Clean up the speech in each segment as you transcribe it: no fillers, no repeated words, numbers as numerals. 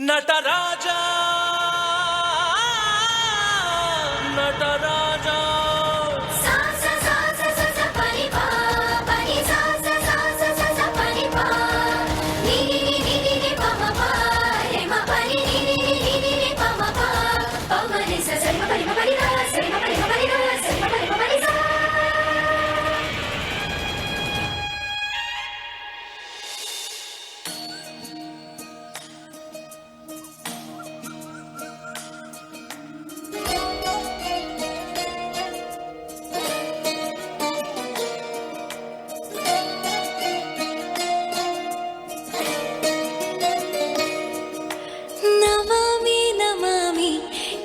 ನಟರಾಜ ನಟರಾಜ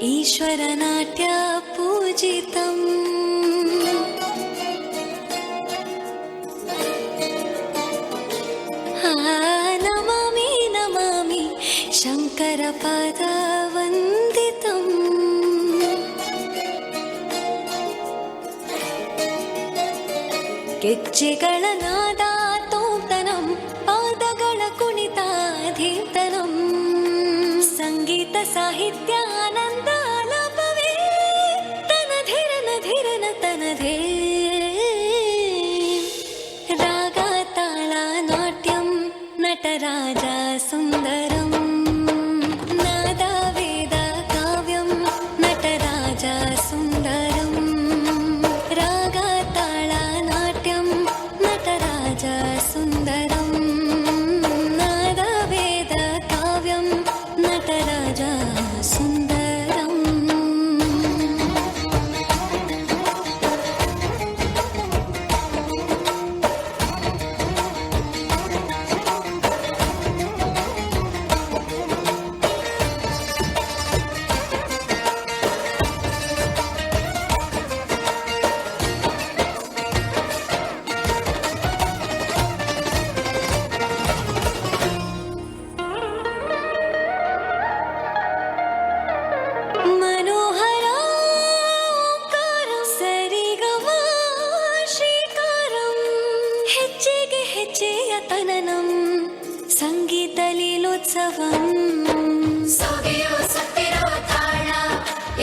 ईश्वरनाट्य पूजितम् नमामि नमामि शङ्करपदवन्दितम् ಗೆಜ್ಜೆಗಳ ನಾದ ತೋಂತನಂ ಪಾದಗಳ ಕುಣಿತಾಧೀರ್ತನಂ ಸಂಗೀತ ಸಾಹಿತ್ಯ ಆನಂದ ಆಲಾಪವೇ ತನಧಿರನ ಧಿರನ ತನಧೇ ರಾಗ ತಾಳ ನಾಟ್ಯಂ ನಟರಾಜ ಸುಂದರಂ ನಾದ ವೇದ ಕಾವ್ಯಂ ನಟರಾಜ ಸುಂದರಂ ರಾಗ ತಾಳ ನಾಟ್ಯಂ ನಟರಾಜ ಸುಂದರಂ ನಾದ ವೇದ ಕಾವ್ಯಂ ನಟರಾಜ ಸುಂದರಂ ಹೆಜ್ಜೆಯತನನಂ ಸಂಗೀತ ಲೀಲೋತ್ಸವಂ ಸೊಗೆಯೋ ಸುತ್ತಿರೋ ತಾಣ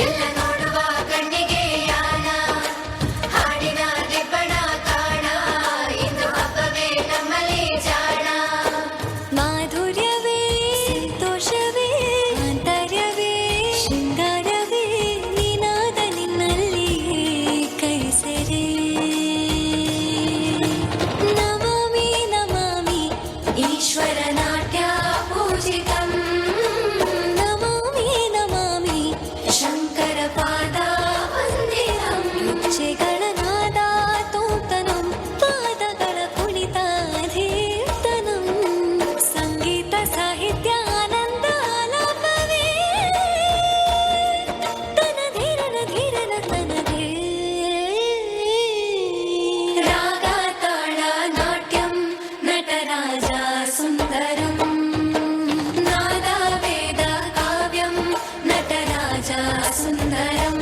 ಎಲ್ಲ ನೋಡುವ ಕಣ್ಣಿಗೆ ಯಾನ ಹಾಡಿನ ದಿಬ್ಬಣ ಕಾಣ ಇಂದು ಹಬ್ಬವೇ ನಮ್ಮಲ್ಲಿ ಜಾಣ ಮಾಧುರ್ಯವೇ ಸಂತೋಷವೇ ಆಂತರ್ಯವೇ ಶೃಂಗಾರವೇ ನೀನಾದ ನಿನ್ನಲ್ಲಿ ಕೈ ಸೆರೆ ईश्वरनाट्य पूजितम् नमामि नमामि शङ्करपादवन्दितम् ಗೆಜ್ಜೆಗಳ ನಾದ ತೋಂತನಂ ಪಾದಗಳ ಕುಣಿತಾಧೀರ್ತನಂ ಸಂಗೀತ ಸಾಹಿತ್ಯ ಆನಂದ ಆಲಾಪವೇ ತನಧಿರನ ಧಿರನ ತನಧೇ ರಾಗ ತಾಳ ನಾಟ್ಯಂ ನಟರಾಜ ಸುಂದರಂ ನಾದ ವೇದ ಕಾವ್ಯಂ ನಟರಾಜ ಸುಂದರಂ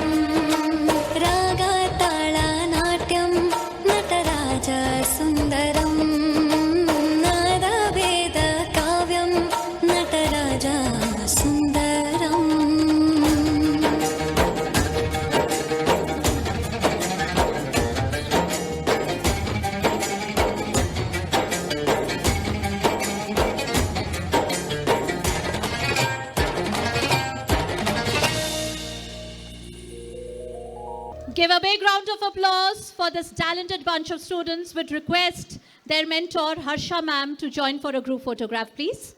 ರಾಗ ತಾಳ ನಾಟ್ಯಂ ನಟರಾಜ ಸುಂದರಂ ನಾದ ವೇದ ಕಾವ್ಯಂ ನಟರಾಜ ಸುಂದರಂ Give a big round of applause for this talented bunch of students. Would request their mentor Harsha ma'am to join for a group photograph, please.